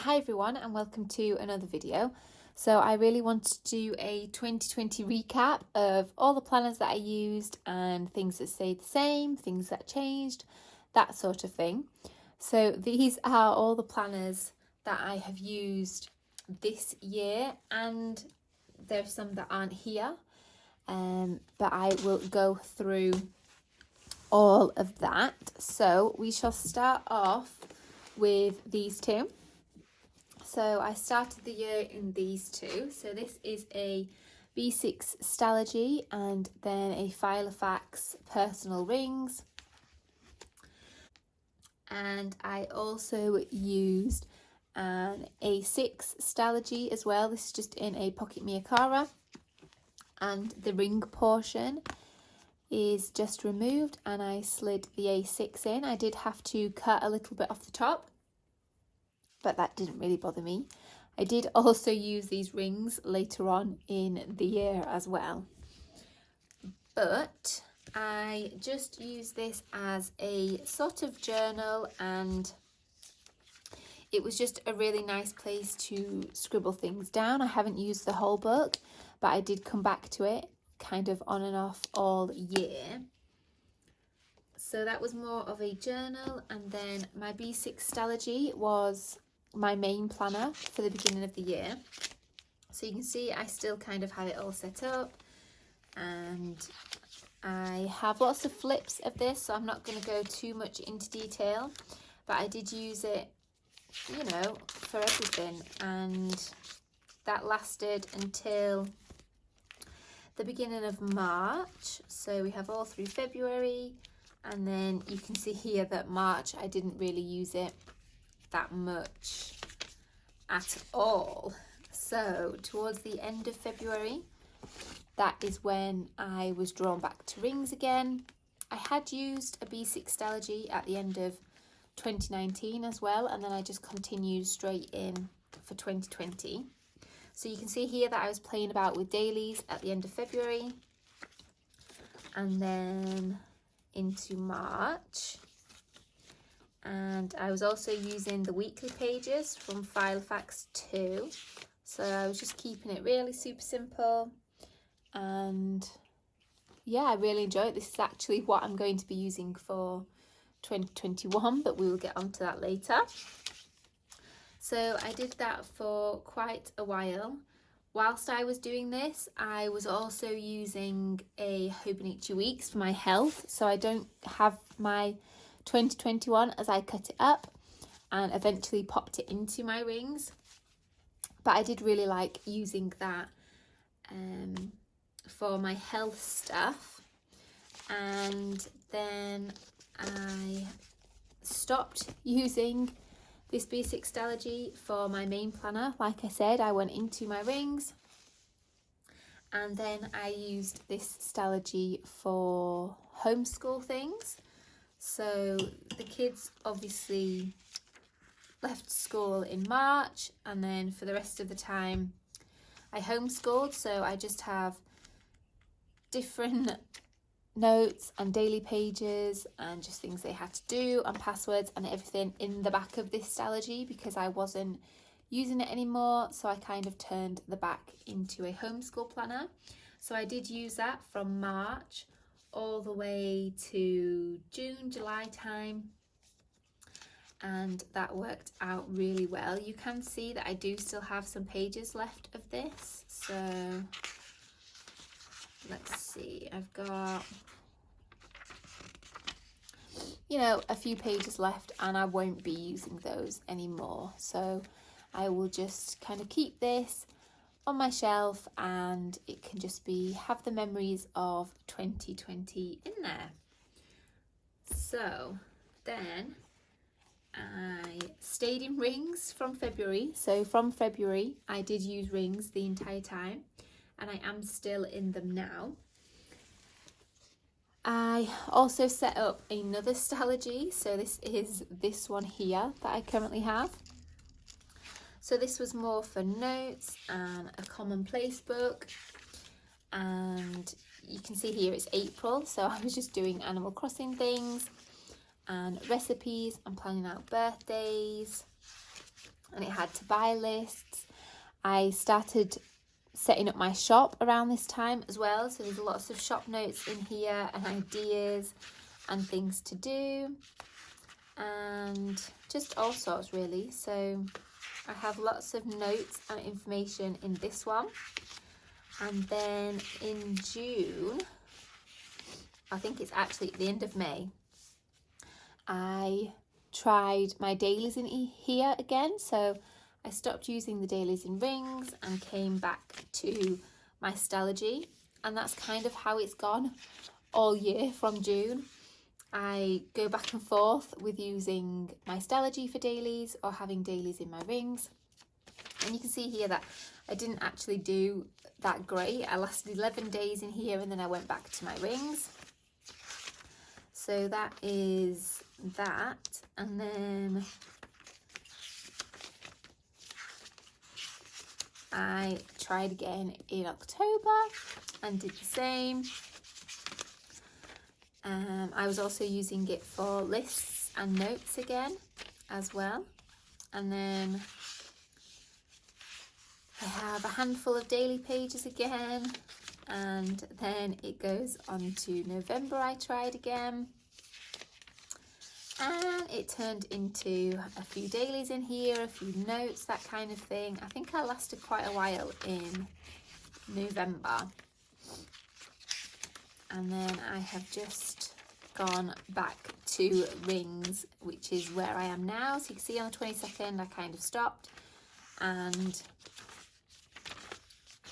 Hi everyone and welcome to another video. So I really want to do a 2020 recap of all the planners that I used and things that stayed the same, things that changed, that sort of thing. So these are all the planners that I have used this year, and there's some that aren't here, but I will go through all of that. So we shall start off with these two. So I started the year in these two. So this is a B6 Stalogy and then a Filofax personal rings. And I also used an A6 Stalogy as well. This is just in a pocket Miyakara. And the ring portion is just removed and I slid the A6 in. I did have to cut a little bit off the top, but that didn't really bother me. I did also use these rings later on in the year as well, but I just use this as a sort of journal, and it was just a really nice place to scribble things down. I haven't used the whole book, but I did come back to it kind of on and off all year. So that was more of a journal, and then my B6 Stalogy was my main planner for the beginning of the year. So you can see I still kind of have it all set up, and I have lots of flips of this, so I'm not going to go too much into detail, but I did use it, you know, for everything, and that lasted until the beginning of March. So we have all through February, and then you can see here that March I didn't really use it that much at all. So towards the end of February, that is when I was drawn back to rings again. I had used a B6 Stalogy at the end of 2019 as well, and then I just continued straight in for 2020. So you can see here that I was playing about with dailies at the end of February, and then into March. And I was also using the weekly pages from Filofax 2. So I was just keeping it really super simple. And yeah, I really enjoy it. This is actually what I'm going to be using for 2021, but we will get onto that later. So I did that for quite a while. Whilst I was doing this, I was also using a Hobonichi Weeks for my health. So I don't have my 2021 as I cut it up and eventually popped it into my rings, but I did really like using that for my health stuff. And then I stopped using this B6 Stalogy for my main planner. Like I said, I went into my rings, and then I used this Stalogy for homeschool things. So the kids obviously left school in March, and then for the rest of the time I homeschooled, so I just have different notes and daily pages and just things they had to do and passwords and everything in the back of this Stalogy because I wasn't using it anymore. So I kind of turned the back into a homeschool planner. So I did use that from March all the way to June, July time, and that worked out really well. You can see that I do still have some pages left of this, so let's see, I've got, you know, a few pages left, and I won't be using those anymore, so I will just kind of keep this on my shelf, and it can just be have the memories of 2020 in there. So then I stayed in rings from February. So from February I did use rings the entire time, and I am still in them now. I also set up another Stalogy, so this is this one here that I currently have. So this was more for notes and a commonplace book, and you can see here it's April, so I was just doing Animal Crossing things and recipes and planning out birthdays and it had to buy lists. I started setting up my shop around this time as well, so there's lots of shop notes in here and ideas and things to do and just all sorts really. So I have lots of notes and information in this one. And then in June, I think it's actually at the end of May, I tried my dailies in here again. So I stopped using the dailies in rings and came back to my Stalogy, and that's kind of how it's gone all year from June. I go back and forth with using my Stalogy for dailies or having dailies in my rings. And you can see here that I didn't actually do that great. I lasted 11 days in here and then I went back to my rings. So that is that. And then I tried again in October and did the same. I was also using it for lists and notes again as well. And then I have a handful of daily pages again, and then it goes on to November. I tried again and it turned into a few dailies in here, a few notes, that kind of thing. I think I lasted quite a while in November. And then I have just gone back to rings, which is where I am now. So you can see on the 22nd I kind of stopped, and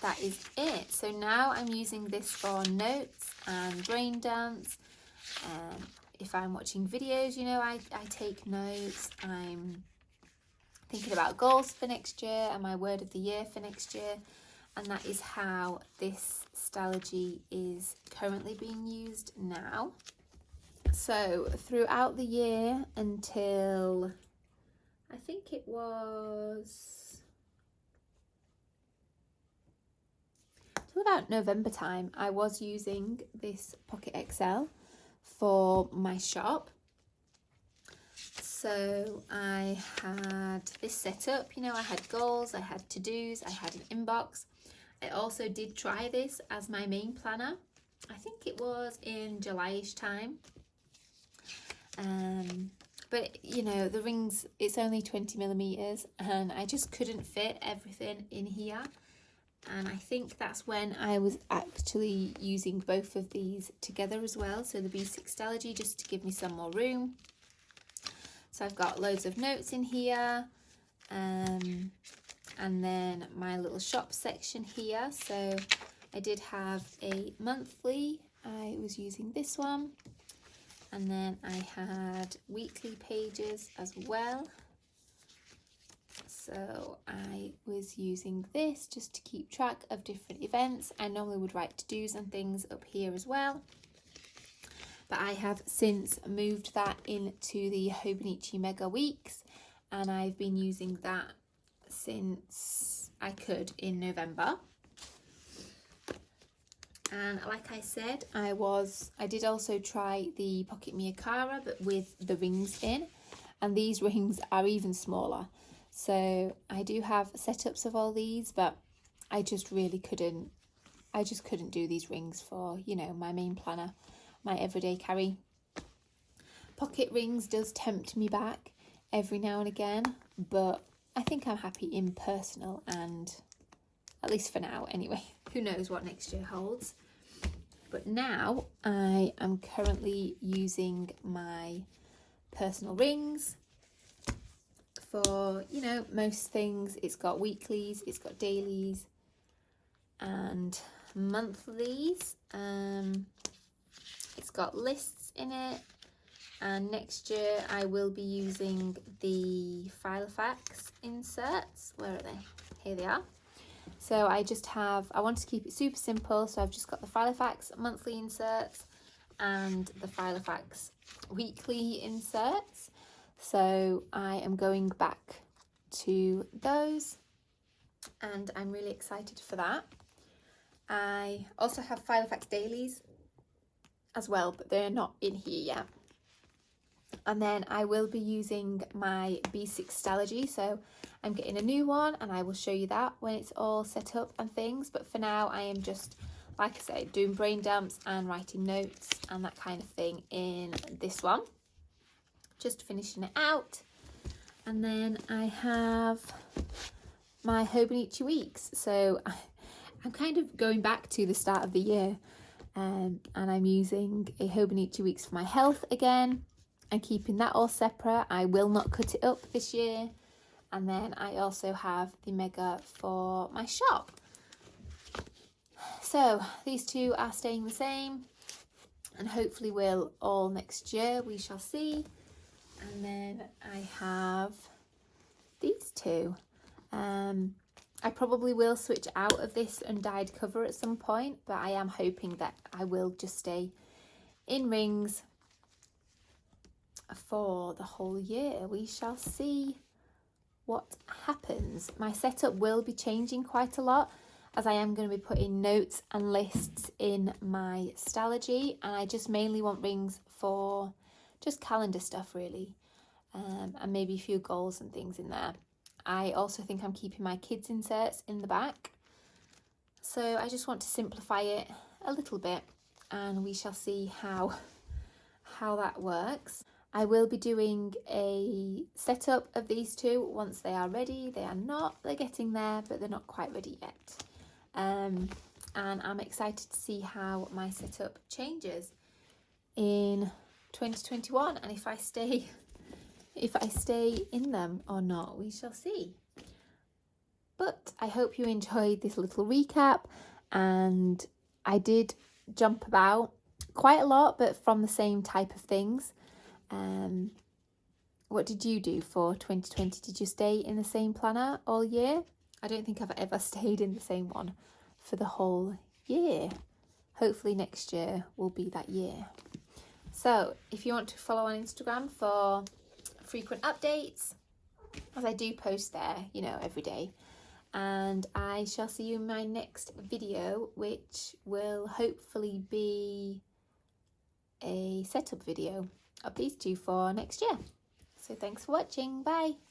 that is it. So now I'm using this for notes and brain dance. If I'm watching videos, you know, I take notes. I'm thinking about goals for next year and my word of the year for next year. And that is how this Stalogy is currently being used now. So throughout the year until, I think it was till about November time, I was using this Pocket XL for my shop. So I had this set up, you know, I had goals, I had to-dos, I had an inbox. I also did try this as my main planner. I think it was in July-ish time. But you know, the rings, it's only 20mm and I just couldn't fit everything in here. And I think that's when I was actually using both of these together as well. So the B6 Stalogy, just to give me some more room. So I've got loads of notes in here. And then my little shop section here. So I did have a monthly. I was using this one. And then I had weekly pages as well. So I was using this just to keep track of different events. I normally would write to-dos and things up here as well. But I have since moved that into the Hobonichi Mega Weeks. And I've been using that since I could in November. And like I said, I did also try the Pocket Miyakara, but with the rings in, and these rings are even smaller. So I do have setups of all these, but I just really couldn't do these rings for, you know, my main planner, my everyday carry. Pocket rings does tempt me back every now and again, but I think I'm happy in personal, and at least for now anyway. Who knows what next year holds. But now I am currently using my personal rings for, you know, most things. It's got weeklies, it's got dailies and monthlies. It's got lists in it. And next year I will be using the Filofax inserts. Where are they? Here they are. So I wanted to keep it super simple, so I've just got the Filofax monthly inserts and the Filofax weekly inserts. So I am going back to those and I'm really excited for that. I also have Filofax dailies as well, but they're not in here yet. And then I will be using my B6 Stalogy, so I'm getting a new one and I will show you that when it's all set up and things. But for now I am just, like I say, doing brain dumps and writing notes and that kind of thing in this one. Just finishing it out. And then I have my Hobonichi weeks. So I'm kind of going back to the start of the year, and I'm using a Hobonichi weeks for my health again and keeping that all separate. I will not cut it up this year. And then I also have the mega for my shop. So these two are staying the same and hopefully will all next year, we shall see. And then I have these two. I probably will switch out of this undyed cover at some point, but I am hoping that I will just stay in rings for the whole year. We shall see what happens. My setup will be changing quite a lot, as I am going to be putting notes and lists in my Stalogy, and I just mainly want rings for just calendar stuff really, and maybe a few goals and things in there. I also think I'm keeping my kids inserts in the back, so I just want to simplify it a little bit, and we shall see how that works. I will be doing a setup of these two once they are ready. They are not, they're getting there, but they're not quite ready yet. And I'm excited to see how my setup changes in 2021, and if I stay in them or not, we shall see. But I hope you enjoyed this little recap, and I did jump about quite a lot, but from the same type of things. What did you do for 2020? Did you stay in the same planner all year? I don't think I've ever stayed in the same one for the whole year. Hopefully next year will be that year. So if you want to follow on Instagram for frequent updates, as I do post there, you know, every day. And I shall see you in my next video, which will hopefully be a setup video of these two for next year. So thanks for watching. Bye.